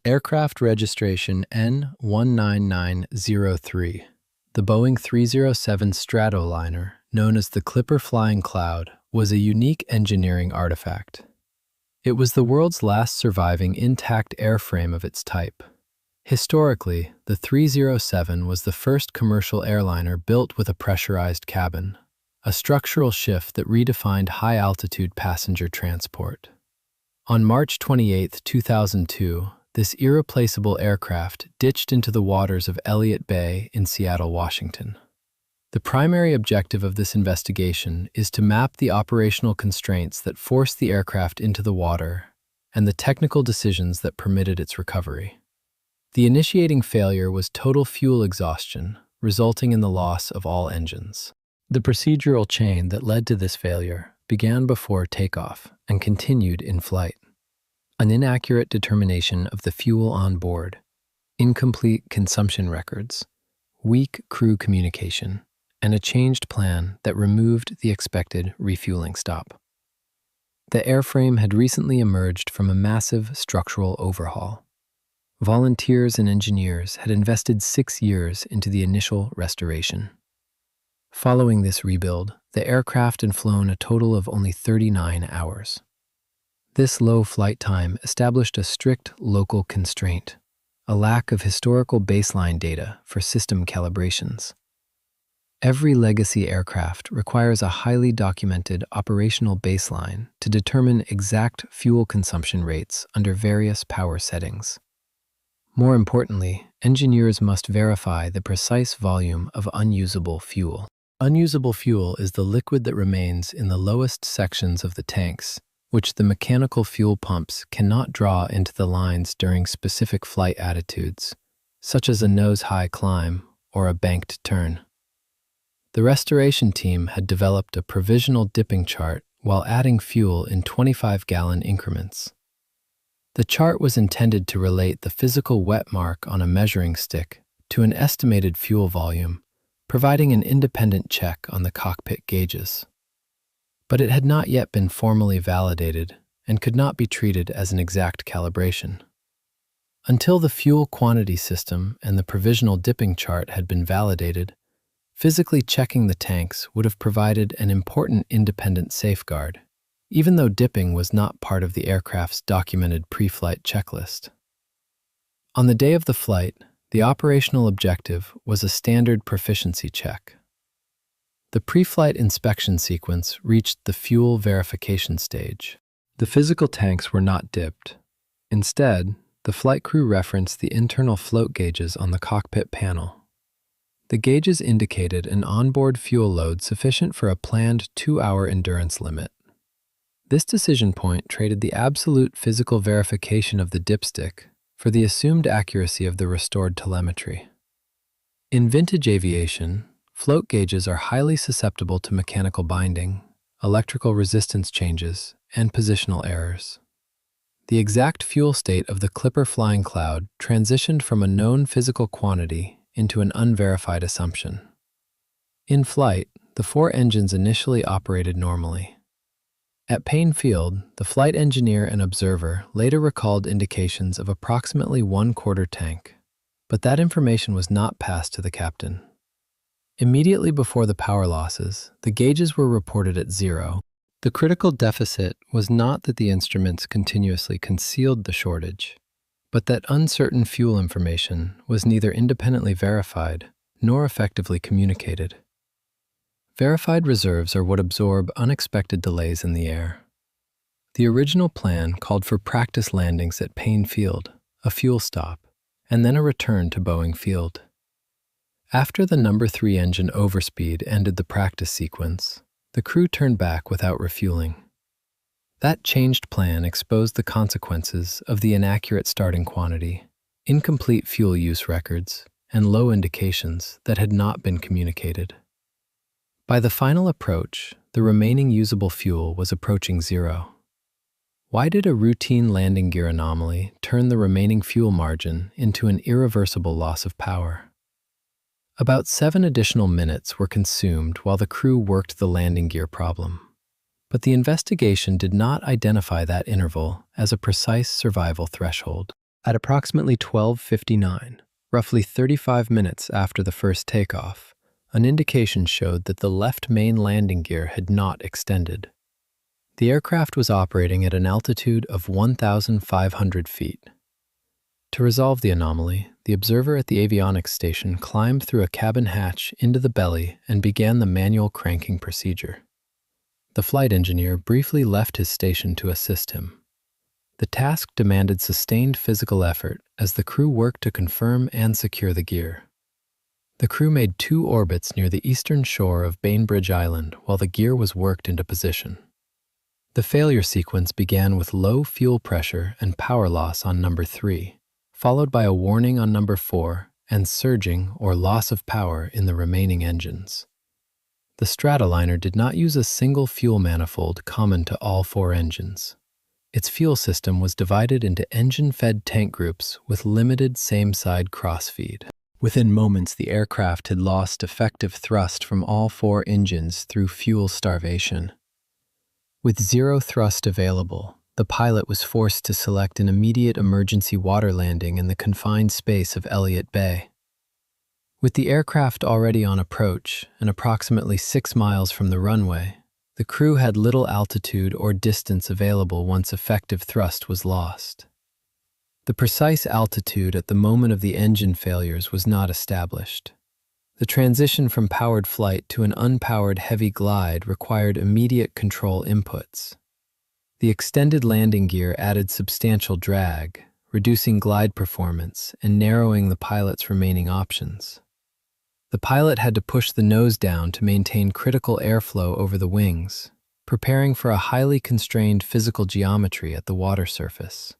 Aircraft registration N19903. The Boeing 307 Stratoliner, known as the Clipper Flying Cloud, was a unique engineering artifact. It was the world's last surviving intact airframe of its type. Historically, the 307 was the first commercial airliner built with a pressurized cabin, a structural shift that redefined high-altitude passenger transport. On March 28, 2002, this irreplaceable aircraft ditched into the waters of Elliott Bay in Seattle, Washington. The primary objective of this investigation is to map the operational constraints that forced the aircraft into the water and the technical decisions that permitted its recovery. The initiating failure was total fuel exhaustion, resulting in the loss of all engines. The procedural chain that led to this failure began before takeoff and continued in flight. An inaccurate determination of the fuel on board, incomplete consumption records, weak crew communication, and a changed plan that removed the expected refueling stop. The airframe had recently emerged from a massive structural overhaul. Volunteers and engineers had invested 6 years into the initial restoration. Following this rebuild, the aircraft had flown a total of only 39 hours. This low flight time established a strict local constraint, a lack of historical baseline data for system calibrations. Every legacy aircraft requires a highly documented operational baseline to determine exact fuel consumption rates under various power settings. More importantly, engineers must verify the precise volume of unusable fuel. Unusable fuel is the liquid that remains in the lowest sections of the tanks, which the mechanical fuel pumps cannot draw into the lines during specific flight attitudes, such as a nose-high climb or a banked turn. The restoration team had developed a provisional dipping chart while adding fuel in 25-gallon increments. The chart was intended to relate the physical wet mark on a measuring stick to an estimated fuel volume, providing an independent check on the cockpit gauges. But it had not yet been formally validated and could not be treated as an exact calibration. Until the fuel quantity system and the provisional dipping chart had been validated, physically checking the tanks would have provided an important independent safeguard, even though dipping was not part of the aircraft's documented pre-flight checklist. On the day of the flight, the operational objective was a standard proficiency check. The pre-flight inspection sequence reached the fuel verification stage. The physical tanks were not dipped. Instead, the flight crew referenced the internal float gauges on the cockpit panel. The gauges indicated an onboard fuel load sufficient for a planned 2-hour endurance limit. This decision point traded the absolute physical verification of the dipstick for the assumed accuracy of the restored telemetry. In vintage aviation, float gauges are highly susceptible to mechanical binding, electrical resistance changes, and positional errors. The exact fuel state of the Clipper Flying Cloud transitioned from a known physical quantity into an unverified assumption. In flight, the 4 engines initially operated normally. At Boeing Field, the flight engineer and observer later recalled indications of approximately 1/4 tank, but that information was not passed to the captain. Immediately before the power losses, the gauges were reported at 0. The critical deficit was not that the instruments continuously concealed the shortage, but that uncertain fuel information was neither independently verified nor effectively communicated. Verified reserves are what absorb unexpected delays in the air. The original plan called for practice landings at Boeing Field, a fuel stop, and then a return to Boeing Field. After the No. 3 engine overspeed ended the practice sequence, the crew turned back without refueling. That changed plan exposed the consequences of the inaccurate starting quantity, incomplete fuel use records, and low indications that had not been communicated. By the final approach, the remaining usable fuel was approaching 0. Why did a routine landing gear anomaly turn the remaining fuel margin into an irreversible loss of power? About 7 additional minutes were consumed while the crew worked the landing gear problem. But the investigation did not identify that interval as a precise survival threshold. At approximately 12:59, roughly 35 minutes after the first takeoff, an indication showed that the left main landing gear had not extended. The aircraft was operating at an altitude of 1,500 feet. To resolve the anomaly, the observer at the avionics station climbed through a cabin hatch into the belly and began the manual cranking procedure. The flight engineer briefly left his station to assist him. The task demanded sustained physical effort as the crew worked to confirm and secure the gear. The crew made 2 orbits near the eastern shore of Bainbridge Island while the gear was worked into position. The failure sequence began with low fuel pressure and power loss on number 3, followed by a warning on number 4 and surging or loss of power in the remaining engines. The Stratoliner did not use a single fuel manifold common to all 4 engines. Its fuel system was divided into engine-fed tank groups with limited same-side cross-feed. Within moments, the aircraft had lost effective thrust from all 4 engines through fuel starvation. With 0 thrust available, the pilot was forced to select an immediate emergency water landing in the confined space of Elliott Bay. With the aircraft already on approach and approximately 6 miles from the runway, the crew had little altitude or distance available once effective thrust was lost. The precise altitude at the moment of the engine failures was not established. The transition from powered flight to an unpowered heavy glide required immediate control inputs. The extended landing gear added substantial drag, reducing glide performance and narrowing the pilot's remaining options. The pilot had to push the nose down to maintain critical airflow over the wings, preparing for a highly constrained physical geometry at the water surface.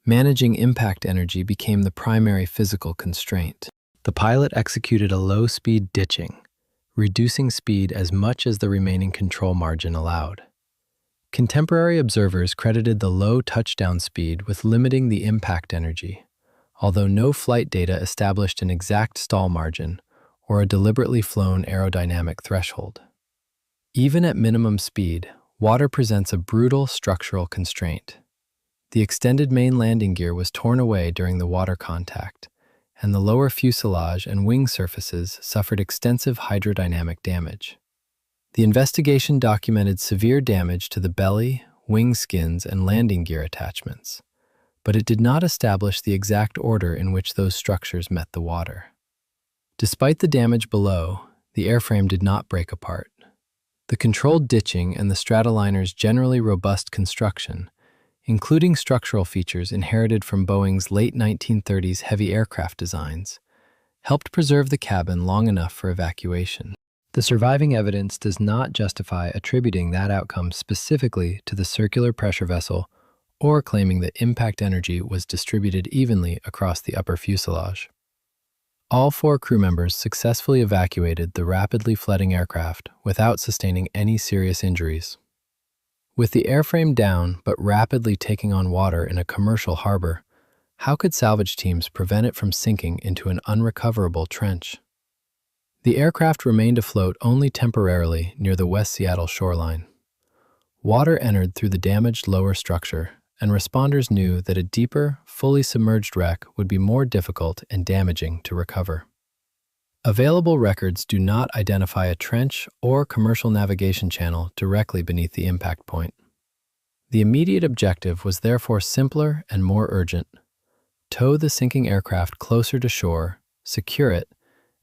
Managing impact energy became the primary physical constraint. The pilot executed a low-speed ditching, reducing speed as much as the remaining control margin allowed. Contemporary observers credited the low touchdown speed with limiting the impact energy, although no flight data established an exact stall margin or a deliberately flown aerodynamic threshold. Even at minimum speed, water presents a brutal structural constraint. The extended main landing gear was torn away during the water contact, and the lower fuselage and wing surfaces suffered extensive hydrodynamic damage. The investigation documented severe damage to the belly, wing skins, and landing gear attachments, but it did not establish the exact order in which those structures met the water. Despite the damage below, the airframe did not break apart. The controlled ditching and the Stratoliner's generally robust construction, including structural features inherited from Boeing's late 1930s heavy aircraft designs, helped preserve the cabin long enough for evacuation. The surviving evidence does not justify attributing that outcome specifically to the circular pressure vessel or claiming that impact energy was distributed evenly across the upper fuselage. All 4 crew members successfully evacuated the rapidly flooding aircraft without sustaining any serious injuries. With the airframe down but rapidly taking on water in a commercial harbor, how could salvage teams prevent it from sinking into an unrecoverable trench? The aircraft remained afloat only temporarily near the West Seattle shoreline. Water entered through the damaged lower structure, and responders knew that a deeper, fully submerged wreck would be more difficult and damaging to recover. Available records do not identify a trench or commercial navigation channel directly beneath the impact point. The immediate objective was therefore simpler and more urgent: tow the sinking aircraft closer to shore, secure it,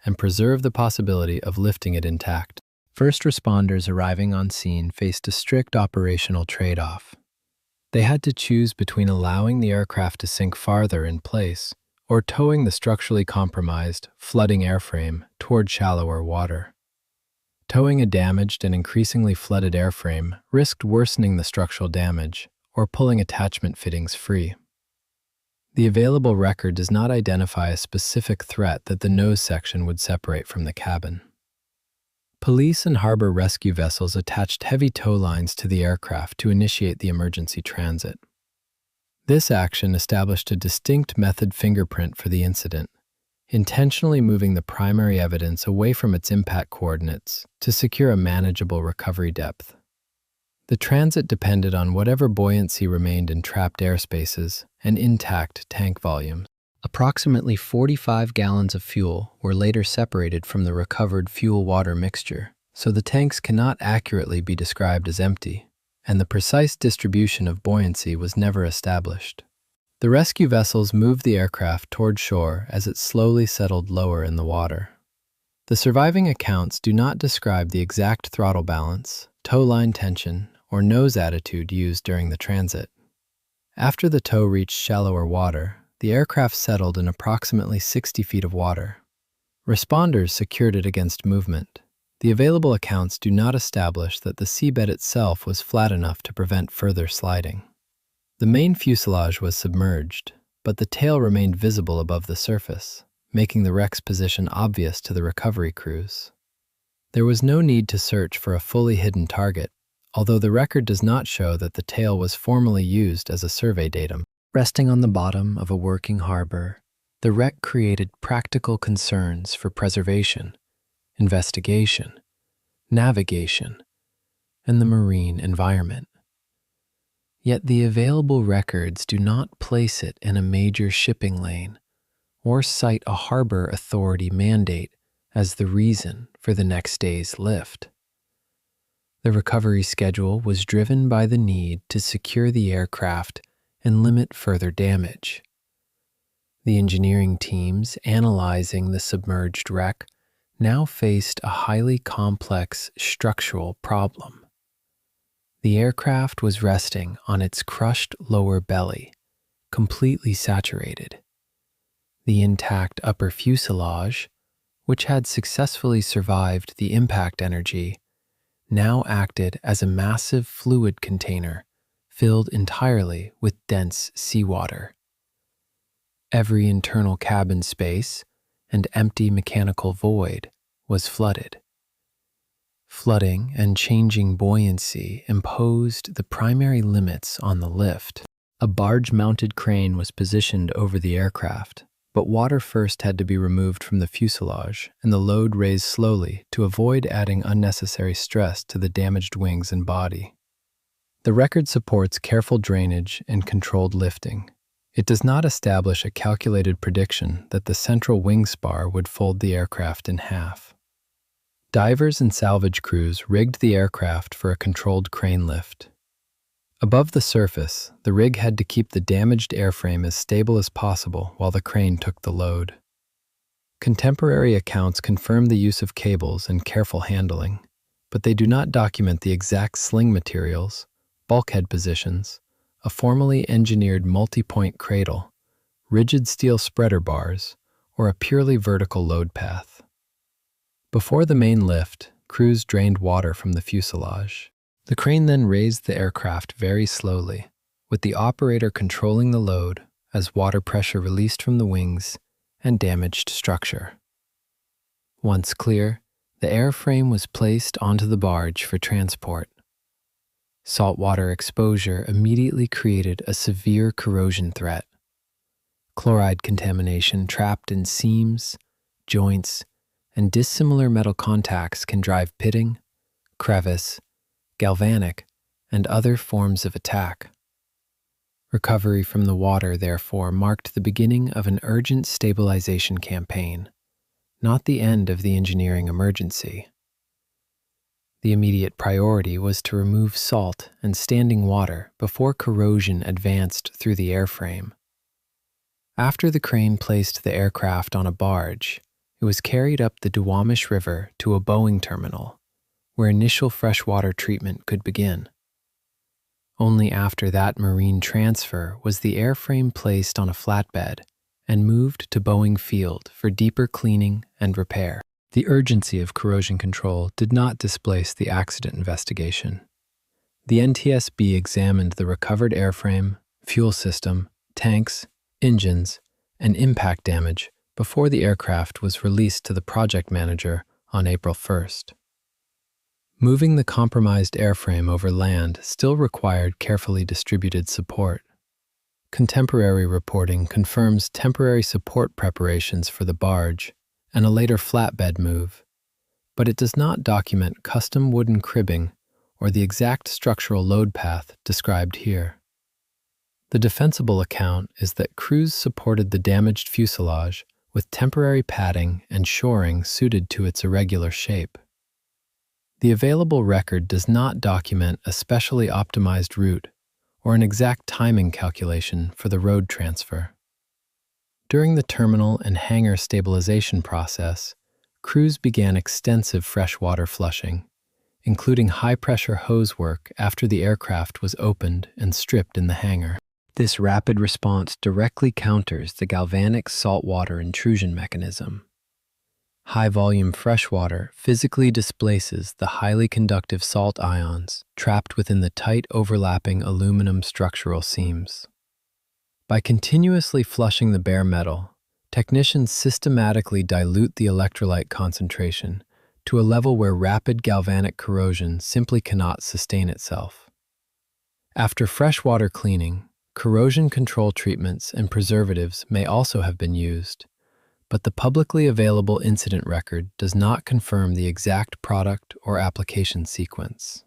and preserve the possibility of lifting it intact. First responders arriving on scene faced a strict operational trade-off. They had to choose between allowing the aircraft to sink farther in place or towing the structurally compromised, flooding airframe toward shallower water. Towing a damaged and increasingly flooded airframe risked worsening the structural damage or pulling attachment fittings free. The available record does not identify a specific threat that the nose section would separate from the cabin. Police and harbor rescue vessels attached heavy tow lines to the aircraft to initiate the emergency transit. This action established a distinct method fingerprint for the incident, intentionally moving the primary evidence away from its impact coordinates to secure a manageable recovery depth. The transit depended on whatever buoyancy remained in trapped airspaces and intact tank volumes. Approximately 45 gallons of fuel were later separated from the recovered fuel-water mixture, so the tanks cannot accurately be described as empty, and the precise distribution of buoyancy was never established. The rescue vessels moved the aircraft toward shore as it slowly settled lower in the water. The surviving accounts do not describe the exact throttle balance, tow line tension, or nose attitude used during the transit. After the tow reached shallower water, the aircraft settled in approximately 60 feet of water. Responders secured it against movement. The available accounts do not establish that the seabed itself was flat enough to prevent further sliding. The main fuselage was submerged, but the tail remained visible above the surface, making the wreck's position obvious to the recovery crews. There was no need to search for a fully hidden target, although the record does not show that the tail was formally used as a survey datum. Resting on the bottom of a working harbor, the wreck created practical concerns for preservation, investigation, navigation, and the marine environment. Yet the available records do not place it in a major shipping lane or cite a harbor authority mandate as the reason for the next day's lift. The recovery schedule was driven by the need to secure the aircraft and limit further damage. The engineering teams analyzing the submerged wreck now faced a highly complex structural problem. The aircraft was resting on its crushed lower belly, completely saturated. The intact upper fuselage, which had successfully survived the impact energy, now acted as a massive fluid container filled entirely with dense seawater. Every internal cabin space and empty mechanical void was flooded. Flooding and changing buoyancy imposed the primary limits on the lift. A barge-mounted crane was positioned over the aircraft, but water first had to be removed from the fuselage and the load raised slowly to avoid adding unnecessary stress to the damaged wings and body. The record supports careful drainage and controlled lifting. It does not establish a calculated prediction that the central wing spar would fold the aircraft in half. Divers and salvage crews rigged the aircraft for a controlled crane lift. Above the surface, the rig had to keep the damaged airframe as stable as possible while the crane took the load. Contemporary accounts confirm the use of cables and careful handling, but they do not document the exact sling materials, bulkhead positions, a formally engineered multi-point cradle, rigid steel spreader bars, or a purely vertical load path. Before the main lift, crews drained water from the fuselage. The crane then raised the aircraft very slowly, with the operator controlling the load as water pressure released from the wings and damaged structure. Once clear, the airframe was placed onto the barge for transport. Saltwater exposure immediately created a severe corrosion threat. Chloride contamination trapped in seams, joints, and dissimilar metal contacts can drive pitting, crevice, galvanic, and other forms of attack. Recovery from the water, therefore, marked the beginning of an urgent stabilization campaign, not the end of the engineering emergency. The immediate priority was to remove salt and standing water before corrosion advanced through the airframe. After the crane placed the aircraft on a barge, it was carried up the Duwamish River to a Boeing terminal, where initial freshwater treatment could begin. Only after that marine transfer was the airframe placed on a flatbed and moved to Boeing Field for deeper cleaning and repair. The urgency of corrosion control did not displace the accident investigation. The NTSB examined the recovered airframe, fuel system, tanks, engines, and impact damage before the aircraft was released to the project manager on April 1st. Moving the compromised airframe over land still required carefully distributed support. Contemporary reporting confirms temporary support preparations for the barge and a later flatbed move, but it does not document custom wooden cribbing or the exact structural load path described here. The defensible account is that crews supported the damaged fuselage with temporary padding and shoring suited to its irregular shape. The available record does not document a specially optimized route or an exact timing calculation for the road transfer. During the terminal and hangar stabilization process, crews began extensive freshwater flushing, including high-pressure hose work after the aircraft was opened and stripped in the hangar. This rapid response directly counters the galvanic saltwater intrusion mechanism. High-volume freshwater physically displaces the highly conductive salt ions trapped within the tight overlapping aluminum structural seams. By continuously flushing the bare metal, technicians systematically dilute the electrolyte concentration to a level where rapid galvanic corrosion simply cannot sustain itself. After freshwater cleaning, corrosion control treatments and preservatives may also have been used, but the publicly available incident record does not confirm the exact product or application sequence.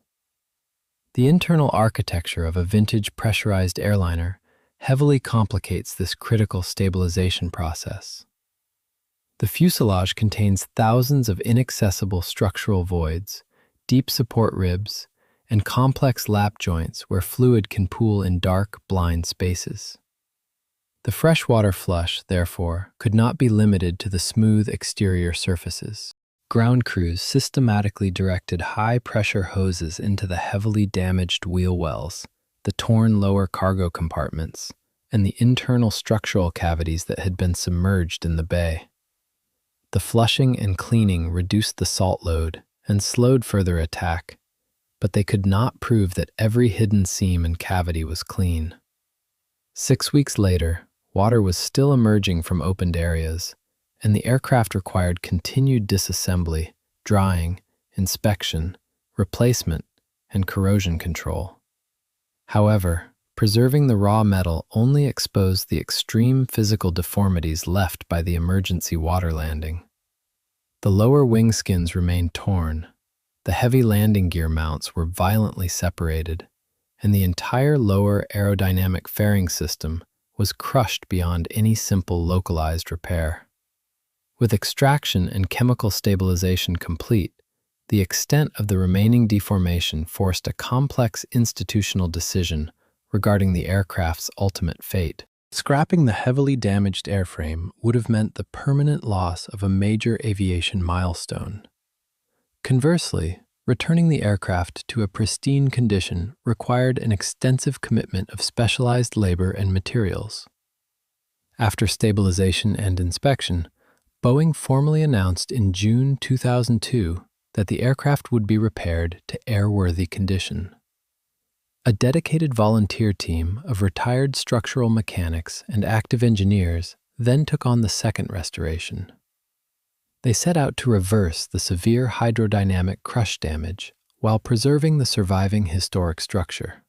The internal architecture of a vintage pressurized airliner heavily complicates this critical stabilization process. The fuselage contains thousands of inaccessible structural voids, deep support ribs, and complex lap joints where fluid can pool in dark, blind spaces. The freshwater flush, therefore, could not be limited to the smooth exterior surfaces. Ground crews systematically directed high-pressure hoses into the heavily damaged wheel wells, the torn lower cargo compartments, and the internal structural cavities that had been submerged in the bay. The flushing and cleaning reduced the salt load and slowed further attack, but they could not prove that every hidden seam and cavity was clean. 6 weeks later, water was still emerging from opened areas, and the aircraft required continued disassembly, drying, inspection, replacement, and corrosion control. However, preserving the raw metal only exposed the extreme physical deformities left by the emergency water landing. The lower wing skins remained torn, the heavy landing gear mounts were violently separated, and the entire lower aerodynamic fairing system was crushed beyond any simple localized repair. With extraction and chemical stabilization complete, the extent of the remaining deformation forced a complex institutional decision regarding the aircraft's ultimate fate. Scrapping the heavily damaged airframe would have meant the permanent loss of a major aviation milestone. Conversely, returning the aircraft to a pristine condition required an extensive commitment of specialized labor and materials. After stabilization and inspection, Boeing formally announced in June 2002 that the aircraft would be repaired to airworthy condition. A dedicated volunteer team of retired structural mechanics and active engineers then took on the second restoration. They set out to reverse the severe hydrodynamic crush damage while preserving the surviving historic structure.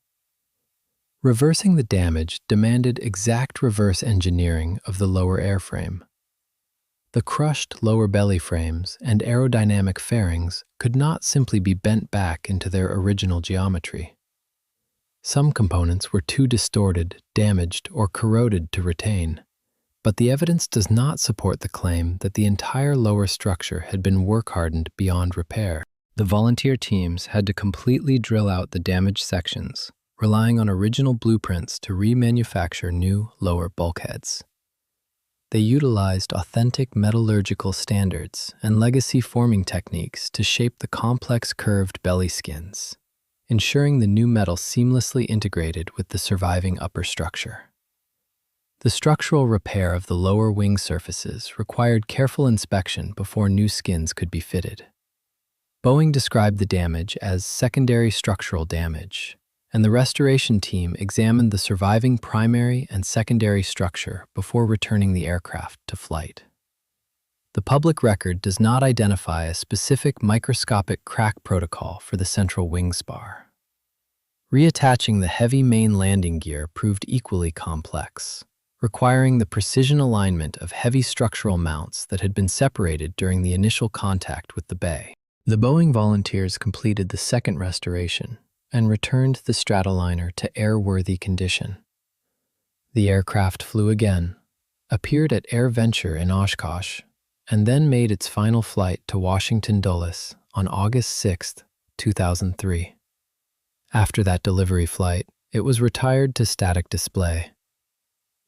Reversing the damage demanded exact reverse engineering of the lower airframe. The crushed lower belly frames and aerodynamic fairings could not simply be bent back into their original geometry. Some components were too distorted, damaged, or corroded to retain, but the evidence does not support the claim that the entire lower structure had been work-hardened beyond repair. The volunteer teams had to completely drill out the damaged sections, relying on original blueprints to remanufacture new lower bulkheads. They utilized authentic metallurgical standards and legacy forming techniques to shape the complex curved belly skins, ensuring the new metal seamlessly integrated with the surviving upper structure. The structural repair of the lower wing surfaces required careful inspection before new skins could be fitted. Boeing described the damage as secondary structural damage, and the restoration team examined the surviving primary and secondary structure before returning the aircraft to flight. The public record does not identify a specific microscopic crack protocol for the central wing spar. Reattaching the heavy main landing gear proved equally complex, requiring the precision alignment of heavy structural mounts that had been separated during the initial contact with the bay. The Boeing volunteers completed the second restoration and returned the Stratoliner to airworthy condition. The aircraft flew again, appeared at Air Venture in Oshkosh, and then made its final flight to Washington Dulles on August 6, 2003. After that delivery flight, it was retired to static display.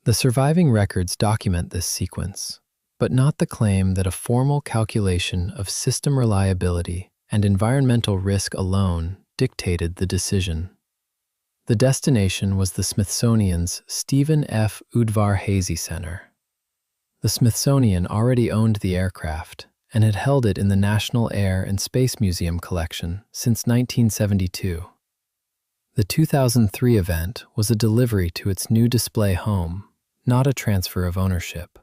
The surviving records document this sequence, but not the claim that a formal calculation of system reliability and environmental risk alone dictated the decision. The destination was the Smithsonian's Stephen F. Udvar-Hazy Center. The Smithsonian already owned the aircraft and had held it in the National Air and Space Museum collection since 1972. The 2003 event was a delivery to its new display home, not a transfer of ownership.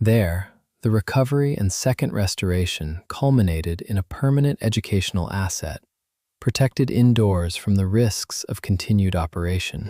There, the recovery and second restoration culminated in a permanent educational asset, protected indoors from the risks of continued operation.